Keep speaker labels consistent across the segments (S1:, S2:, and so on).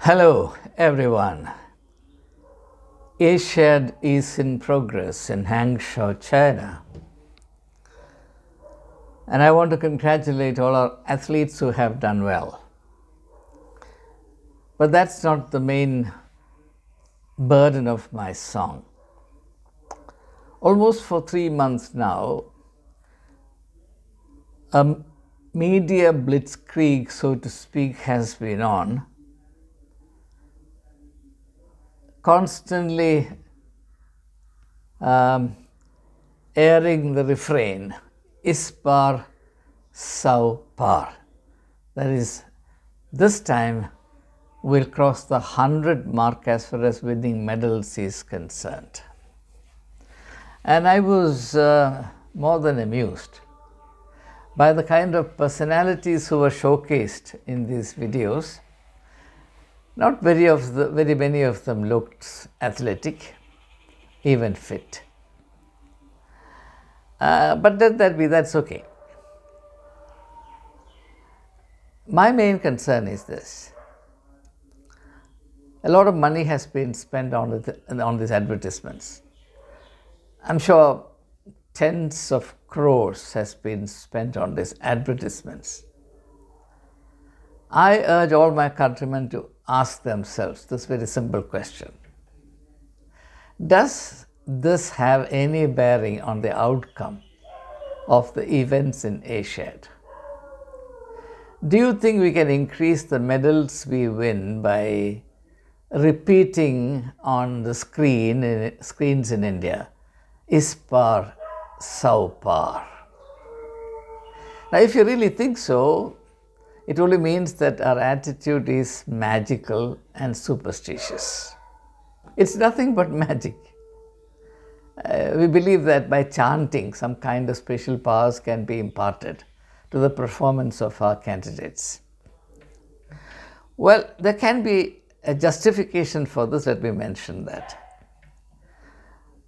S1: Hello everyone. Asiad is in progress in Hangzhou, China. And I want to congratulate all our athletes who have done well. But that's not the main burden of my song. Almost for 3 months now, a media blitzkrieg, so to speak, has been on, constantly airing the refrain, ʻɪᴅɪᴜ ᴅ. That is, this time we'll cross the 100 mark as far as winning medals is concerned. And I was more than amused by the kind of personalities who were showcased in these videos. Not very many of them looked athletic, even fit. But let that be, that's okay. My main concern is this. A lot of money has been spent on these advertisements. I'm sure tens of crores has been spent on these advertisements. I urge all my countrymen to ask themselves this very simple question. Does this have any bearing on the outcome of the events in Asiad? Do you think we can increase the medals we win by repeating on the screens in India, ʻɪᴅɪᴜ ᴅ? Now, if you really think so, it only means that our attitude is magical and superstitious. It's nothing but magic. We believe that by chanting, some kind of special powers can be imparted to the performance of our candidates. Well, there can be a justification for this. Let me mention that.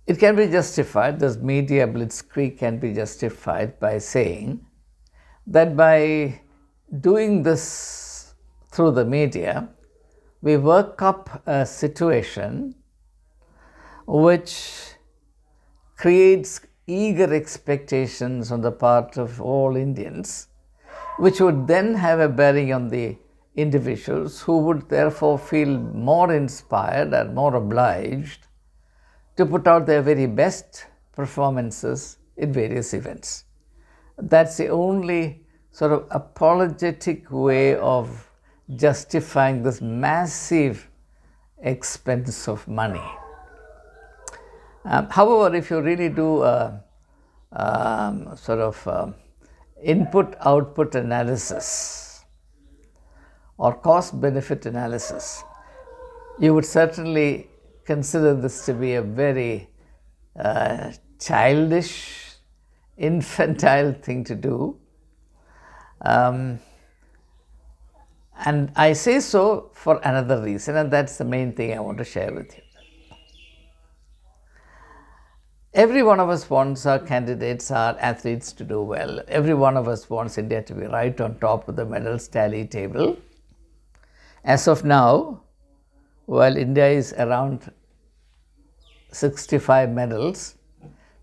S1: It can be justified, this media blitzkrieg can be justified by saying that by doing this through the media, we work up a situation which creates eager expectations on the part of all Indians, which would then have a bearing on the individuals who would therefore feel more inspired and more obliged to put out their very best performances in various events. That's the only sort of apologetic way of justifying this massive expense of money. However, if you really do a input-output analysis or cost-benefit analysis, you would certainly consider this to be a very childish, infantile thing to do. And I say so for another reason, and that's the main thing I want to share with you. Every one of us wants our candidates, our athletes to do well. Every one of us wants India to be right on top of the medals tally table. As of now, while India is around 65 medals,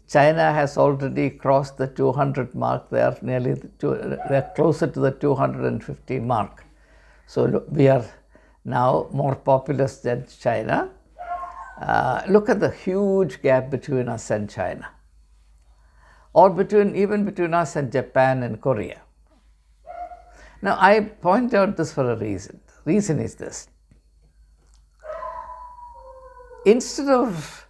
S1: China has already crossed the 200 mark. They are closer to the 250 mark. So we are now more populous than China. Look at the huge gap between us and China, or even between us and Japan and Korea. Now, I point out this for a reason. The reason is this. Instead of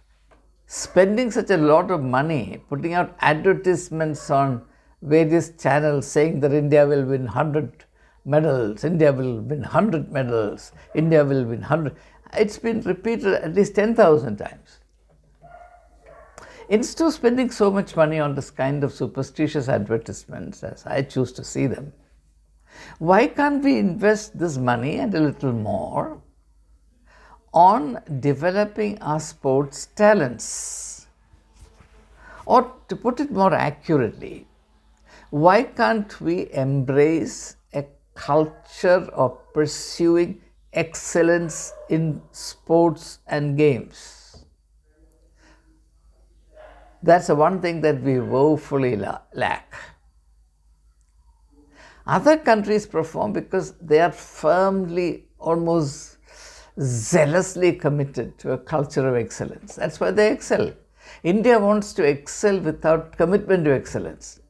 S1: spending such a lot of money putting out advertisements on various channels saying that India will win 100 medals, India will win 100 medals, India will win 100. It's been repeated at least 10,000 times. Instead of spending so much money on this kind of superstitious advertisements, as I choose to see them, why can't we invest this money and a little more on developing our sports talents? Or to put it more accurately, why can't we embrace a culture of pursuing excellence in sports and games. That's the one thing that we woefully lack. Other countries perform because they are firmly, almost zealously committed to a culture of excellence. That's why they excel. India wants to excel without commitment to excellence.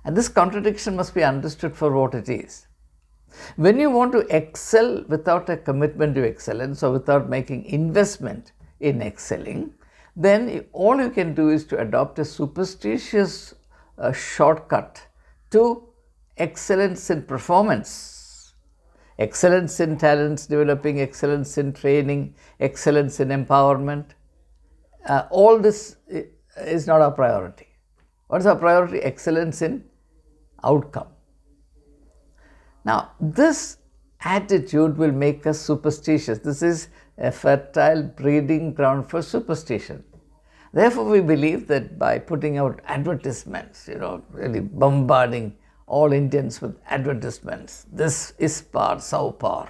S1: And this contradiction must be understood for what it is. When you want to excel without a commitment to excellence or without making investment in excelling, then all you can do is to adopt a superstitious shortcut to excellence in performance, excellence in talents developing, excellence in training, excellence in empowerment. All this is not our priority. What is our priority? Excellence in outcome. Now, this attitude will make us superstitious. This is a fertile breeding ground for superstition. Therefore, we believe that by putting out advertisements, really bombarding all Indians with advertisements, this ɪᴅɪᴜ ᴅʟᴠᴇ,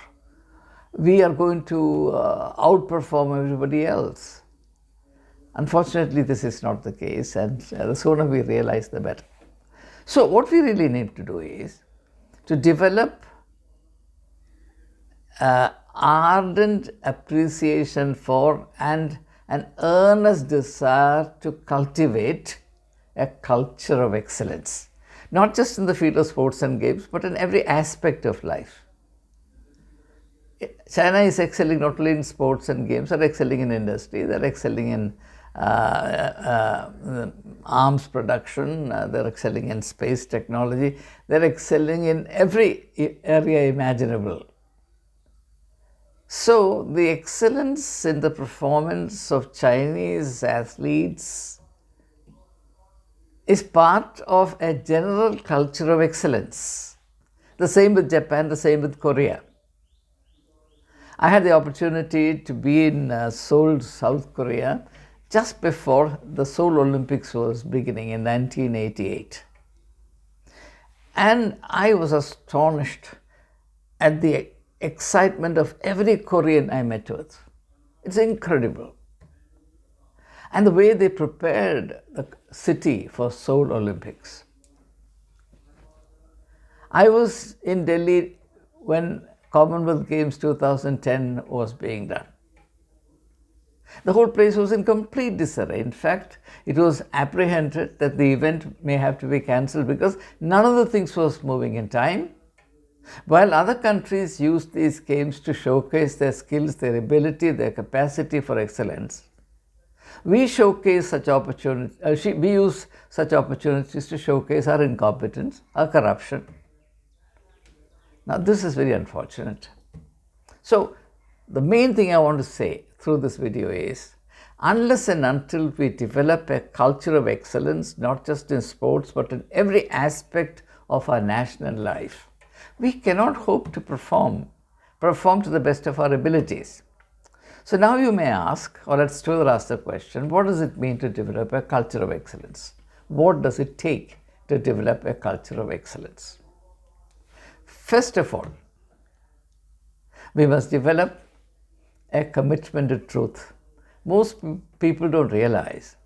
S1: we are going to outperform everybody else. Unfortunately, this is not the case, and the sooner we realize, the better. So, what we really need to do is to develop ardent appreciation for and an earnest desire to cultivate a culture of excellence, not just in the field of sports and games, but in every aspect of life. China is excelling not only in sports and games, they're excelling in industry, they're excelling in arms production, they're excelling in space technology, they're excelling in every area imaginable. So, the excellence in the performance of Chinese athletes is part of a general culture of excellence. The same with Japan, the same with Korea. I had the opportunity to be in Seoul, South Korea, just before the Seoul Olympics was beginning in 1988. And I was astonished at the excitement of every Korean I met with. It's incredible. And the way they prepared the city for Seoul Olympics. I was in Delhi when Commonwealth Games 2010 was being done. The whole place was in complete disarray. In fact, it was apprehended that the event may have to be cancelled because none of the things was moving in time. While other countries used these games to showcase their skills, their ability, their capacity for excellence, we showcase such opportunities. We use such opportunities to showcase our incompetence, our corruption. Now, this is very unfortunate. So, the main thing I want to say through this video is, unless and until we develop a culture of excellence, not just in sports, but in every aspect of our national life, we cannot hope to perform to the best of our abilities. So now you may ask, or let's further ask the question, what does it mean to develop a culture of excellence? What does it take to develop a culture of excellence? First of all, we must develop a commitment to truth. Most people don't realize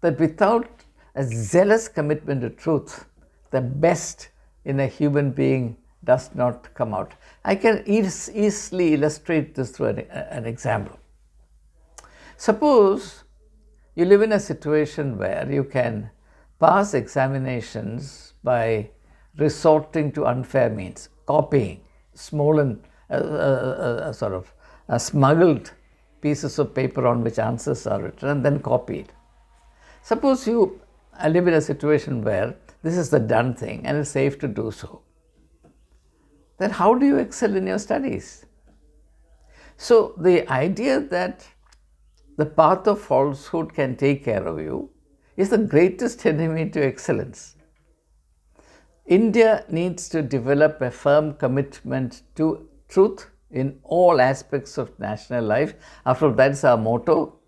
S1: that without a zealous commitment to truth, the best in a human being does not come out. I can easily illustrate this through an example. Suppose you live in a situation where you can pass examinations by resorting to unfair means, copying, smuggled pieces of paper on which answers are written and then copied. Suppose you live in a situation where this is the done thing and it's safe to do so. Then how do you excel in your studies? So the idea that the path of falsehood can take care of you is the greatest enemy to excellence. India needs to develop a firm commitment to truth in all aspects of national life. After all, that's our motto.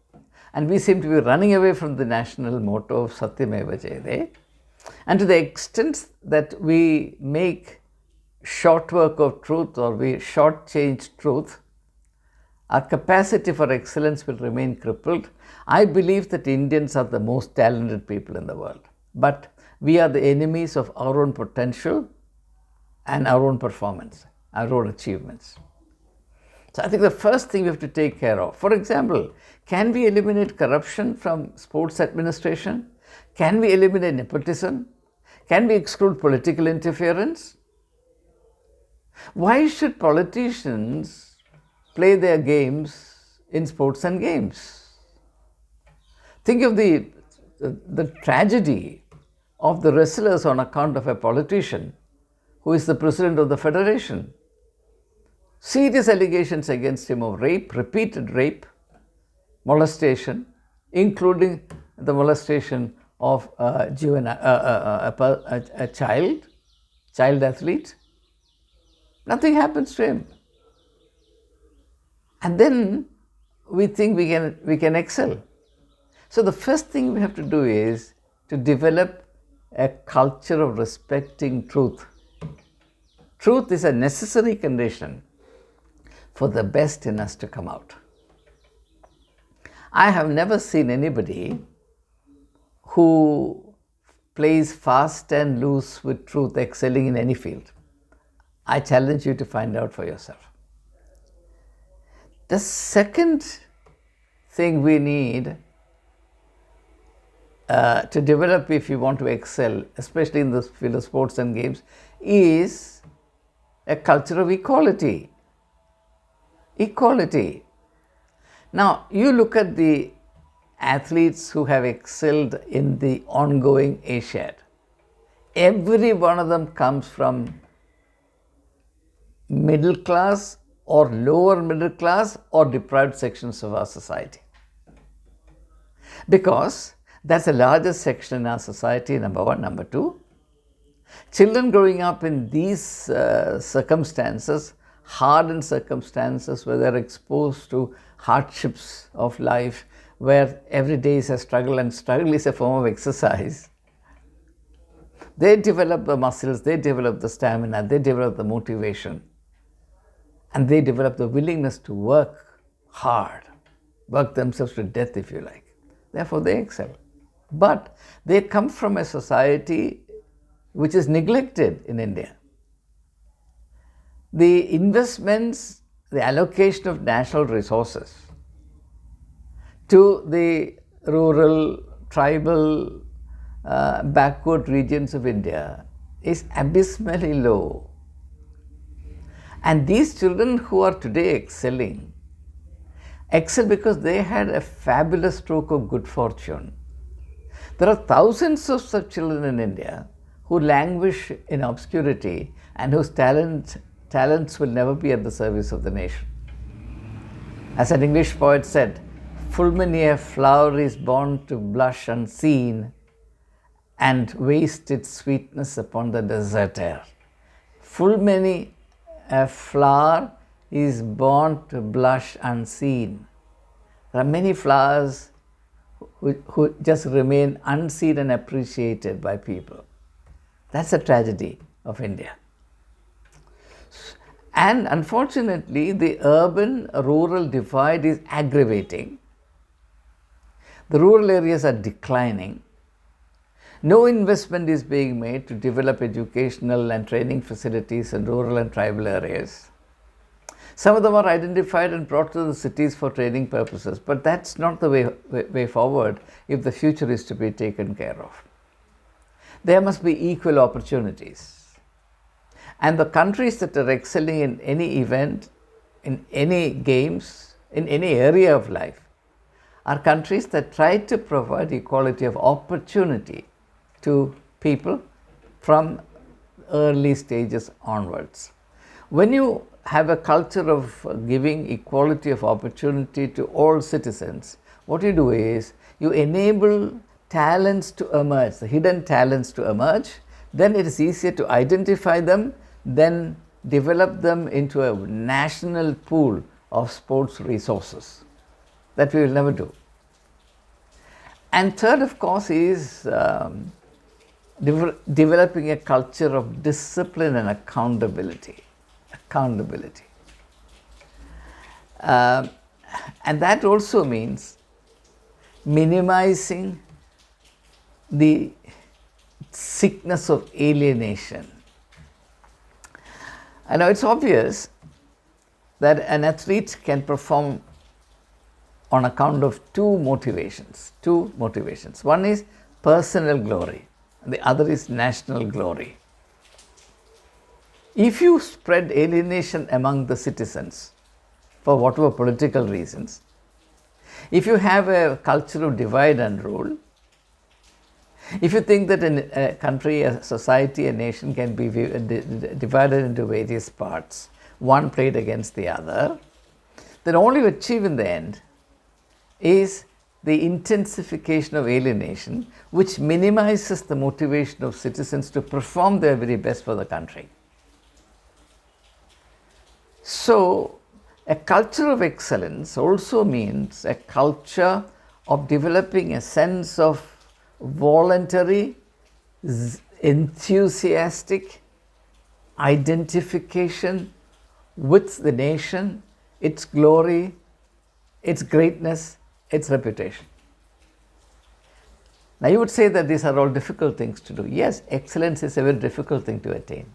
S1: And we seem to be running away from the national motto of ᴅʟᴇᴏᴑ. And to the extent that we make short work of truth or we shortchange truth, our capacity for excellence will remain crippled. I believe that Indians are the most talented people in the world, but we are the enemies of our own potential and our own performance, our own achievements. So I think the first thing we have to take care of, for example, can we eliminate corruption from sports administration? Can we eliminate nepotism? Can we exclude political interference? Why should politicians play their games in sports and games? Think of the tragedy of the wrestlers on account of a politician who is the president of the federation. Serious allegations against him of rape, repeated rape, molestation, including the molestation of a child athlete. Nothing happens to him. And then we think we can excel. So the first thing we have to do is to develop a culture of respecting truth. Truth is a necessary condition for the best in us to come out. I have never seen anybody who plays fast and loose with truth excelling in any field. I challenge you to find out for yourself. The second thing we need to develop if you want to excel, especially in the field of sports and games, is a culture of equality. Equality. Now, you look at the athletes who have excelled in the ongoing Asiad. Every one of them comes from middle class or lower middle class or deprived sections of our society. Because that's the largest section in our society, number one. Number two, children growing up in these circumstances, hardened circumstances where they're exposed to hardships of life, where every day is a struggle and struggle is a form of exercise. They develop the muscles, they develop the stamina, they develop the motivation, and they develop the willingness to work hard, work themselves to death if you like. Therefore they excel. But they come from a society which is neglected in India. The investments, the allocation of national resources to the rural, tribal, backward regions of India is abysmally low. And these children who are today excelling, excel because they had a fabulous stroke of good fortune. There are thousands of such children in India who languish in obscurity and whose talents will never be at the service of the nation. As an English poet said, "Full many a flower is born to blush unseen and waste its sweetness upon the desert air." Full many a flower is born to blush unseen. There are many flowers who just remain unseen and appreciated by people. That's the tragedy of India. And unfortunately, the urban-rural divide is aggravating. The rural areas are declining. No investment is being made to develop educational and training facilities in rural and tribal areas. Some of them are identified and brought to the cities for training purposes, but that's not the way forward if the future is to be taken care of. There must be equal opportunities. And the countries that are excelling in any event, in any games, in any area of life, are countries that try to provide equality of opportunity to people from early stages onwards. When you have a culture of giving equality of opportunity to all citizens, what you do is you enable talents to emerge, the hidden talents to emerge. Then it is easier to identify them, then develop them into a national pool of sports resources. That we will never do. And third, of course, is developing a culture of discipline and accountability. Accountability. And that also means minimizing the sickness of alienation. I know it's obvious that an athlete can perform on account of two motivations. One is personal glory, and the other is national glory. If you spread alienation among the citizens for whatever political reasons, if you have a culture of divide and rule, if you think that a country, a society, a nation can be divided into various parts, one played against the other, then all you achieve in the end is the intensification of alienation, which minimizes the motivation of citizens to perform their very best for the country. So, a culture of excellence also means a culture of developing a sense of voluntary, enthusiastic identification with the nation, its glory, its greatness, its reputation. Now you would say that these are all difficult things to do. Yes, excellence is a very difficult thing to attain.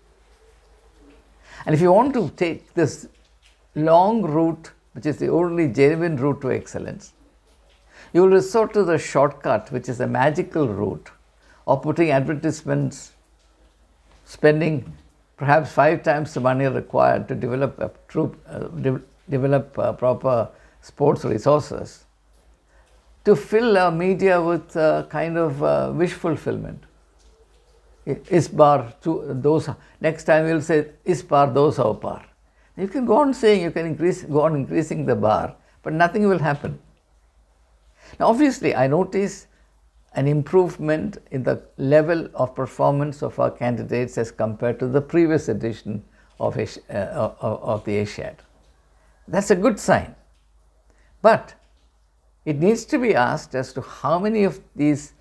S1: And if you want to take this long route, which is the only genuine route to excellence, you will resort to the shortcut, which is a magical route of putting advertisements, spending perhaps 5 times the money required to develop proper sports resources, to fill our media with a kind of wish fulfillment. Is bar to those. Next time we'll say is bar those our par. You can go on saying, you can go on increasing the bar, but nothing will happen. Now, obviously, I notice an improvement in the level of performance of our candidates as compared to the previous edition of the Asiad. That's a good sign. But it needs to be asked as to how many of these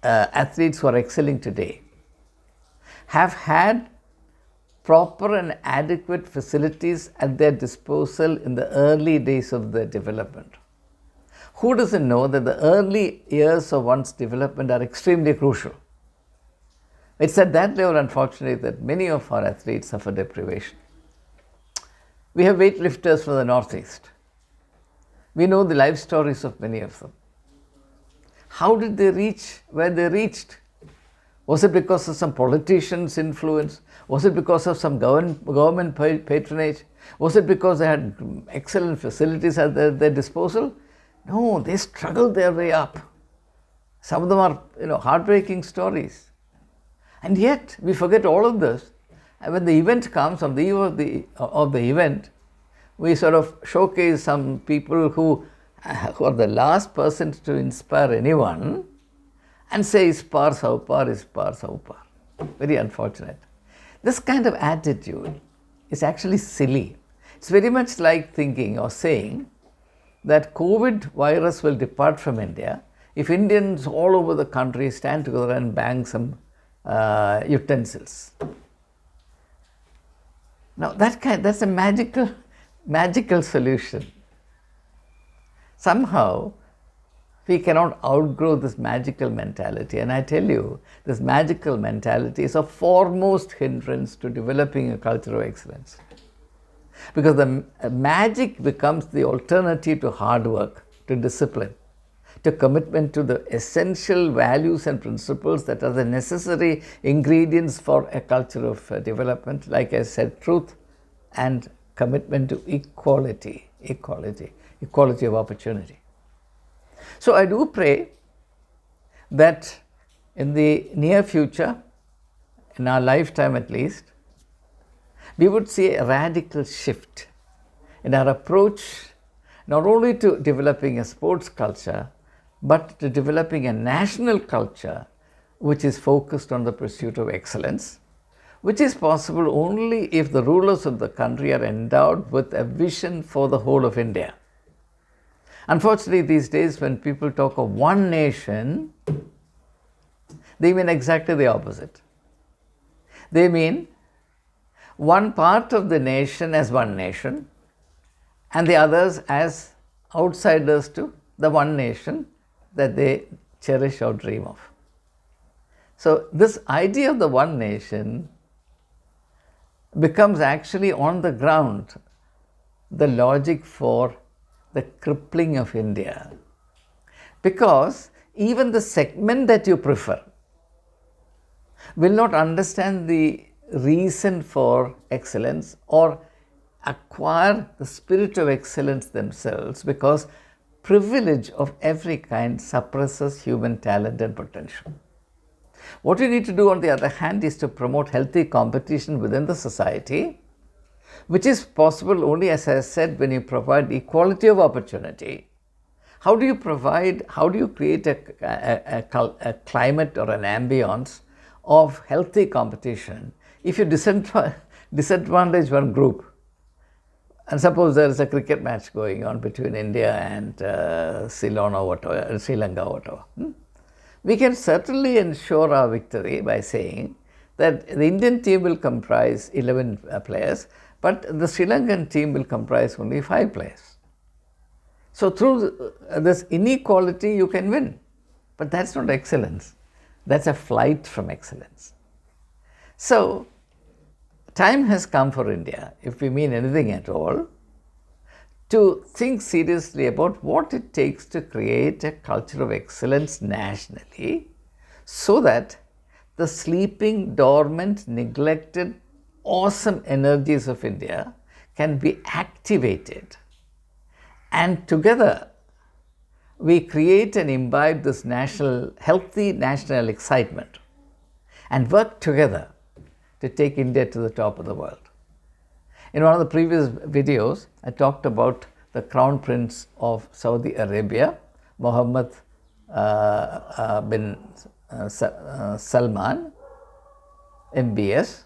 S1: athletes who are excelling today have had proper and adequate facilities at their disposal in the early days of their development. Who doesn't know that the early years of one's development are extremely crucial? It's at that level, unfortunately, that many of our athletes suffer deprivation. We have weightlifters from the Northeast. We know the life stories of many of them. How did they reach where they reached? Was it because of some politician's influence? Was it because of some government patronage? Was it because they had excellent facilities at their disposal? No, they struggled their way up. Some of them are, heartbreaking stories. And yet, we forget all of this. And when the event comes, on the eve of the event, we sort of showcase some people who are the last persons to inspire anyone and say, is par ᴅ is par ᴅ. Very unfortunate. This kind of attitude is actually silly. It's very much like thinking or saying that COVID virus will depart from India if Indians all over the country stand together and bang some utensils. Now that's a magical solution. Somehow we cannot outgrow this magical mentality, and I tell you, this magical mentality is a foremost hindrance to developing a culture of excellence. Because the magic becomes the alternative to hard work, to discipline, to commitment to the essential values and principles that are the necessary ingredients for a culture of development. Like I said, truth and commitment to equality of opportunity. So I do pray that in the near future, in our lifetime at least, we would see a radical shift in our approach not only to developing a sports culture, but to developing a national culture which is focused on the pursuit of excellence, which is possible only if the rulers of the country are endowed with a vision for the whole of India. Unfortunately, these days when people talk of one nation, They mean exactly the opposite. They mean one part of the nation as one nation and the others as outsiders to the one nation that they cherish or dream of. So this idea of the one nation becomes actually on the ground the logic for the crippling of India. Because even the segment that you prefer will not understand the reason for excellence or acquire the spirit of excellence themselves, because privilege of every kind suppresses human talent and potential. What you need to do, on the other hand, is to promote healthy competition within the society, which is possible only, as I said, when you provide equality of opportunity. How do you create a climate or an ambience of healthy competition if you disadvantage one group? And suppose there is a cricket match going on between India and Ceylon or whatever, Sri Lanka or whatever. We can certainly ensure our victory by saying that the Indian team will comprise 11 players, but the Sri Lankan team will comprise only 5 players. So through this inequality you can win, but that's not excellence. That's a flight from excellence. So time has come for India, if we mean anything at all, to think seriously about what it takes to create a culture of excellence nationally, so that the sleeping, dormant, neglected, awesome energies of India can be activated. And together we create and imbibe this healthy national excitement and work together to take India to the top of the world. In one of the previous videos, I talked about the Crown Prince of Saudi Arabia, Mohammed bin Salman, MBS,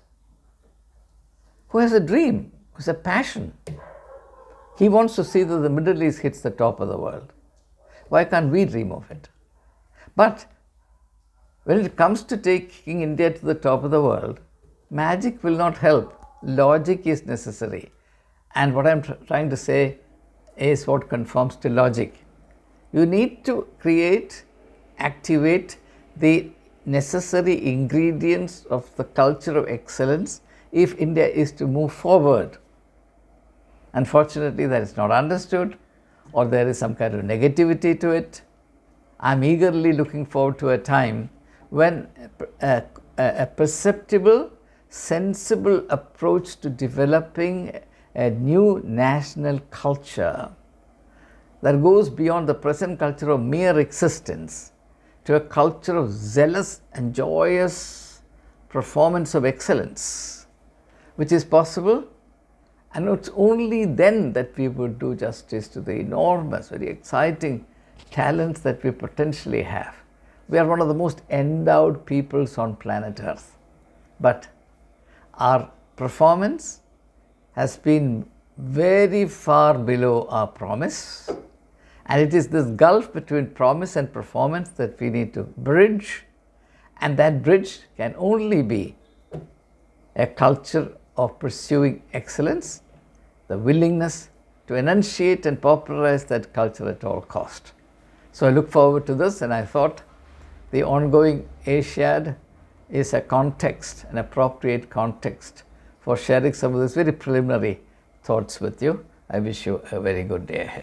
S1: who has a dream, who has a passion. He wants to see that the Middle East hits the top of the world. Why can't we dream of it? But when it comes to taking India to the top of the world, magic will not help. Logic is necessary. And what I'm trying to say is what conforms to logic. You need to activate the necessary ingredients of the culture of excellence if India is to move forward. Unfortunately, that is not understood, or there is some kind of negativity to it. I'm eagerly looking forward to a time when a perceptible, sensible approach to developing a new national culture that goes beyond the present culture of mere existence to a culture of zealous and joyous performance of excellence, which is possible. And it's only then that we would do justice to the enormous, very exciting talents that we potentially have. We are one of the most endowed peoples on planet Earth. But our performance has been very far below our promise. And it is this gulf between promise and performance that we need to bridge. And that bridge can only be a culture of pursuing excellence, the willingness to enunciate and popularize that culture at all cost. So I look forward to this, and I thought the ongoing Asiad is a context, an appropriate context for sharing some of these very preliminary thoughts with you. I wish you a very good day ahead.